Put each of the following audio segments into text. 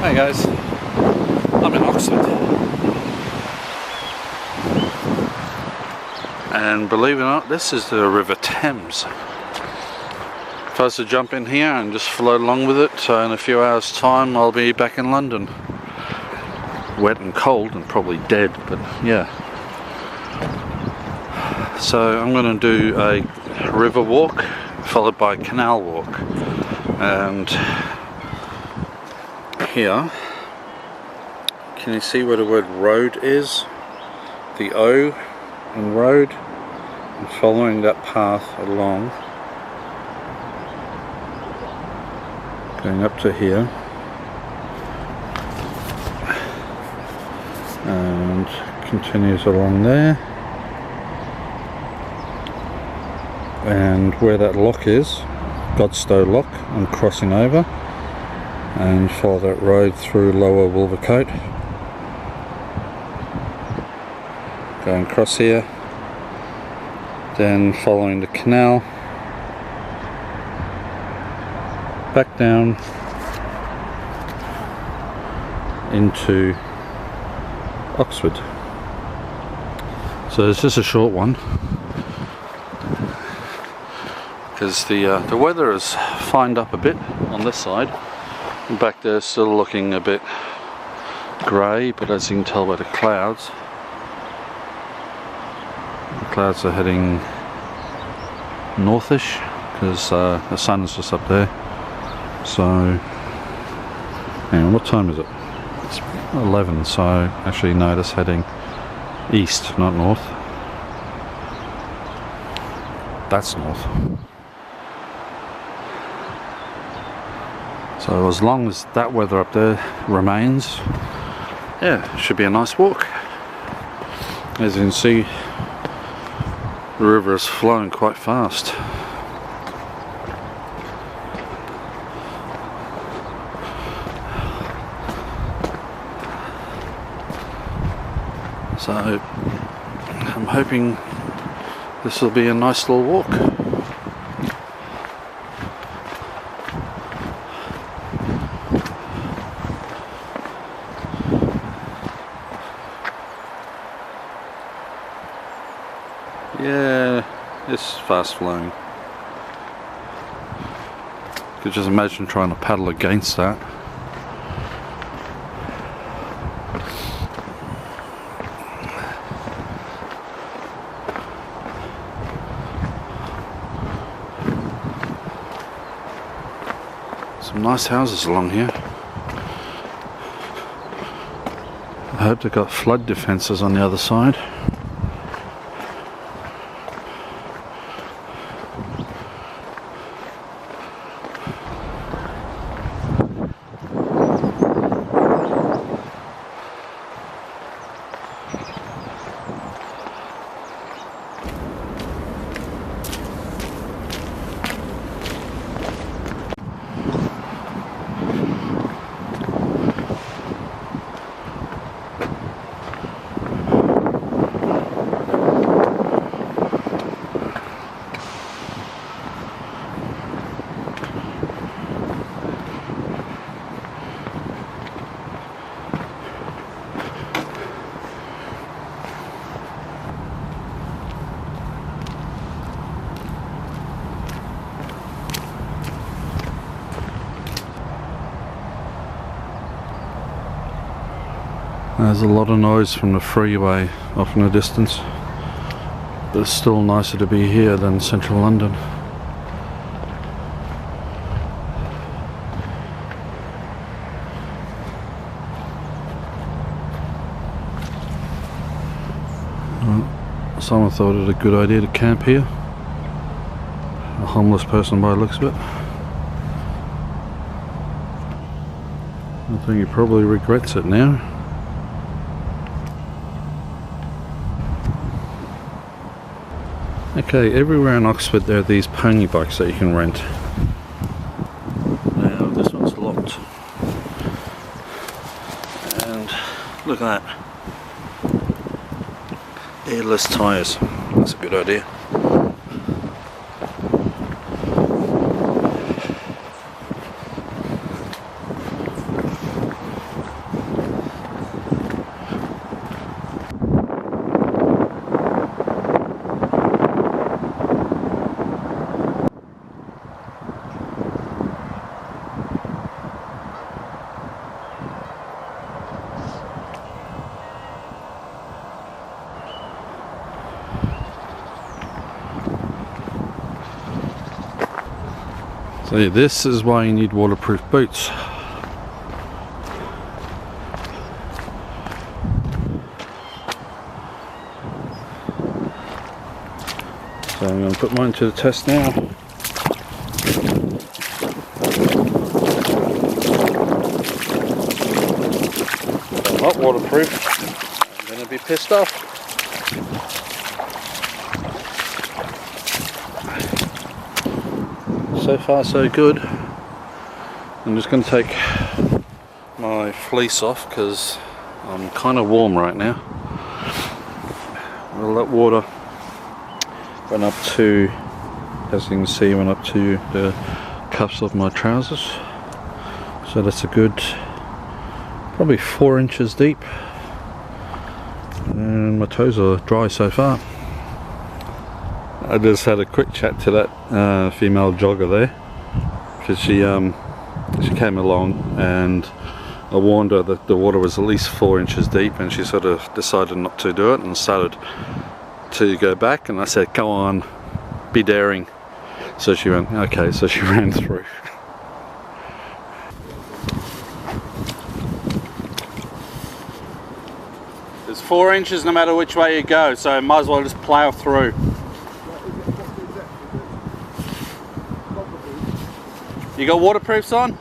Hey guys, I'm in Oxford, and believe it or not, this is the River Thames. If I was to jump in here and just float along with it, so in a few hours time I'll be back in London. Wet and cold and probably dead, but yeah. So I'm going to do a river walk followed by a canal walk, and here, can you see where the word road is? The O in road, and following that path along, going up to here, and continues along there, and where that lock is, Godstow Lock, I'm crossing over, and follow that road through Lower Wolvercote, going across here, then following the canal back down into Oxford. So it's just a short one because the weather has fined up a bit on this side. Back there still looking a bit grey, but as you can tell by the clouds are heading northish because the sun's just up there. So hang on, what time is it? It's 11, so actually no, that's heading east, not north. That's north. So as long as that weather up there remains, yeah, it should be a nice walk. As you can see, the river is flowing quite fast. So I'm hoping this will be a nice little walk. Yeah, it's fast flowing. You could just imagine trying to paddle against that. Some nice houses along here. I hope they've got flood defences on the other side. There's a lot of noise from the freeway off in the distance, but it's still nicer to be here than central London. Well, someone thought it a good idea to camp here. A homeless person by the looks of it. I think he probably regrets it now. Okay, everywhere in Oxford there are these pony bikes that you can rent. Now this one's locked. And look at that. Airless tyres. That's a good idea. See, this is why you need waterproof boots. So I'm going to put mine to the test now. If they're not waterproof, I'm going to be pissed off. So far so good. I'm just going to take my fleece off because I'm kind of warm right now. Well, that water went up to, as you can see, went up to the cuffs of my trousers. So that's a good, probably 4 inches deep. And my toes are dry so far. I just had a quick chat to that female jogger there, because she came along and I warned her that the water was at least 4 inches deep, and she sort of decided not to do it and started to go back, and I said, go on, be daring. So she went, okay, so she ran through. There's 4 inches no matter which way you go, so might as well just plough through. You got waterproofs on?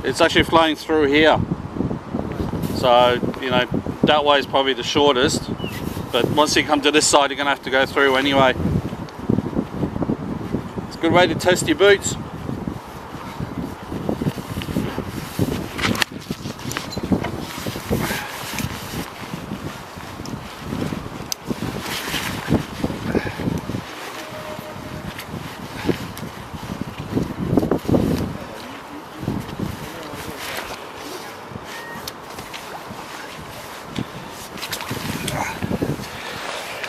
It's actually flowing through here. So, you know, that way is probably the shortest. But once you come to this side, you're going to have to go through anyway. Good way to test your boots.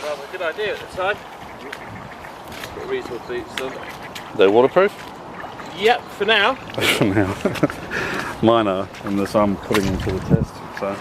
Well, a good idea at the time. Got reasonable boots on. They're waterproof? Yep, for now. For now. Mine are, unless I'm putting them to the test. So.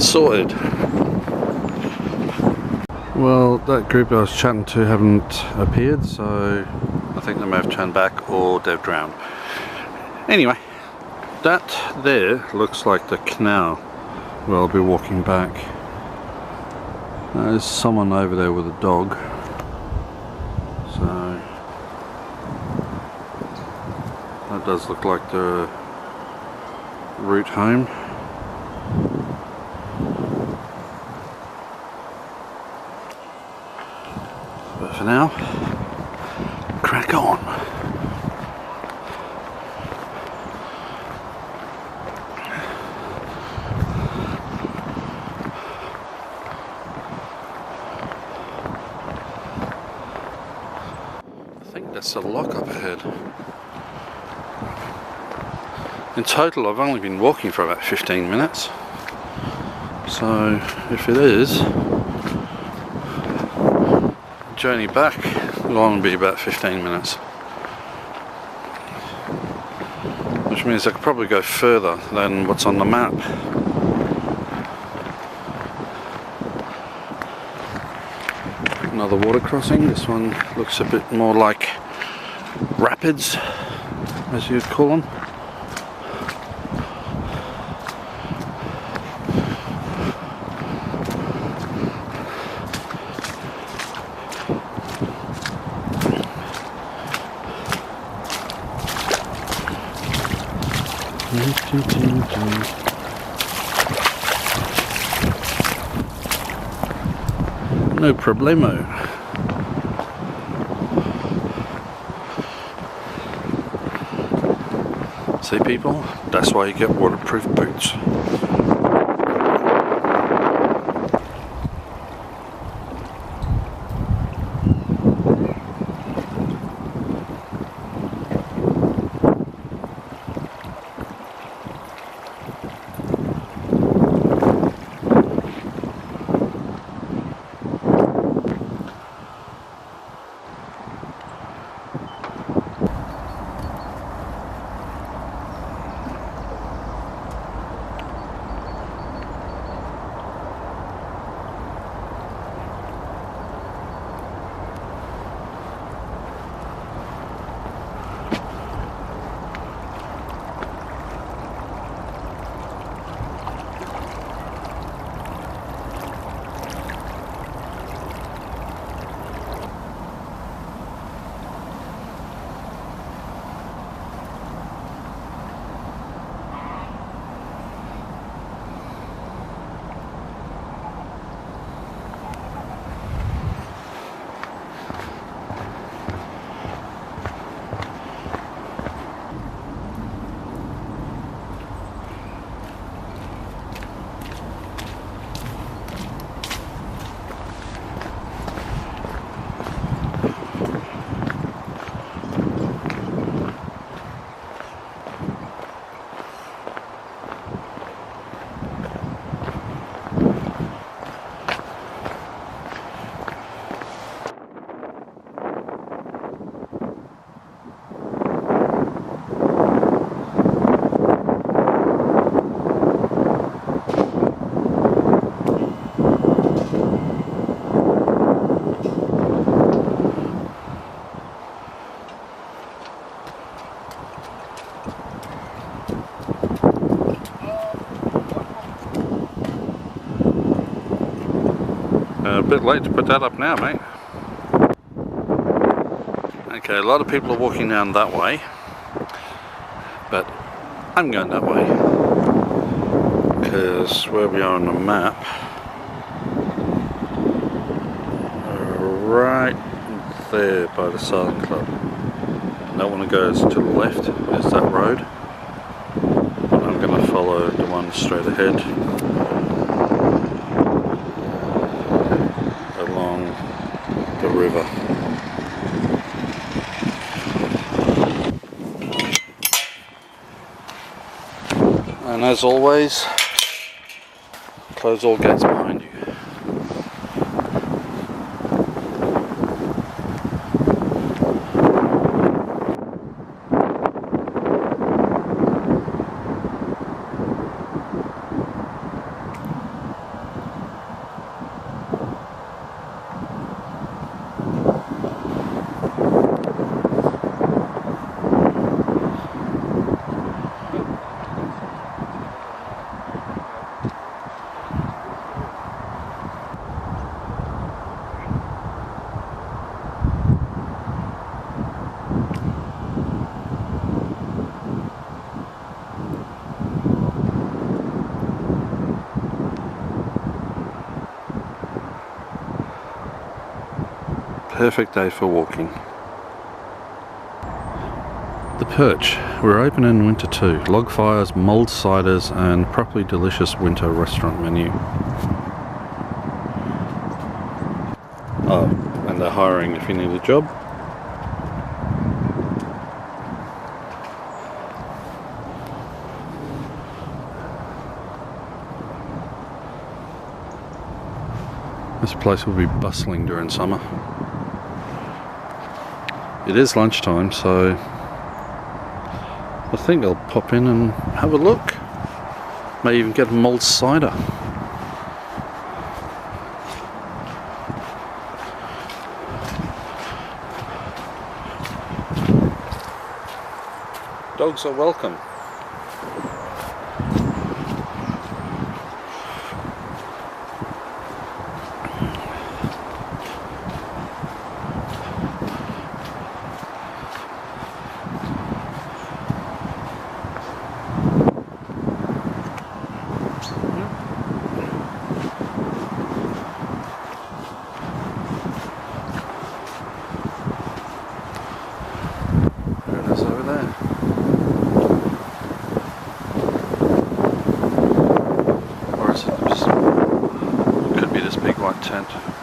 Sorted. Well, that group I was chatting to haven't appeared, so I think they may have turned back or they've drowned. Anyway, that there looks like the canal where I'll be walking back. There's someone over there with a dog, so that does look like the route home. But for now, crack on. I think that's a lock up ahead. In total, I've only been walking for about 15 minutes. So if it is, journey back will only be about 15 minutes, which means I could probably go further than what's on the map. Another water crossing. This one looks a bit more like rapids, as you'd call them. No problemo. See people? That's why you get waterproof boots. A bit late to put that up now, mate. Okay, a lot of people are walking down that way, but I'm going that way because where we are on the map, right there by the Silent Club. And that one that goes to the left is that road, but I'm going to follow the one straight ahead along the river. And as always, close all gates behind you. Perfect day for walking. The Perch. We're open in winter too. Log fires, mulled ciders and properly delicious winter restaurant menu. Oh, and they're hiring if you need a job. This place will be bustling during summer. It is lunchtime, so I think I'll pop in and have a look. May even get a mulled cider. Dogs are welcome. There it is over there. content.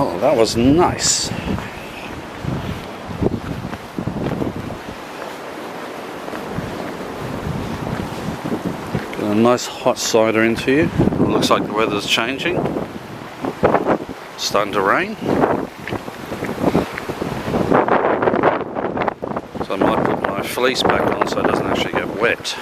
Oh, that was nice. Got a nice hot cider into you. It looks like the weather's changing. It's starting to rain. So I might put my fleece back on so it doesn't actually get wet.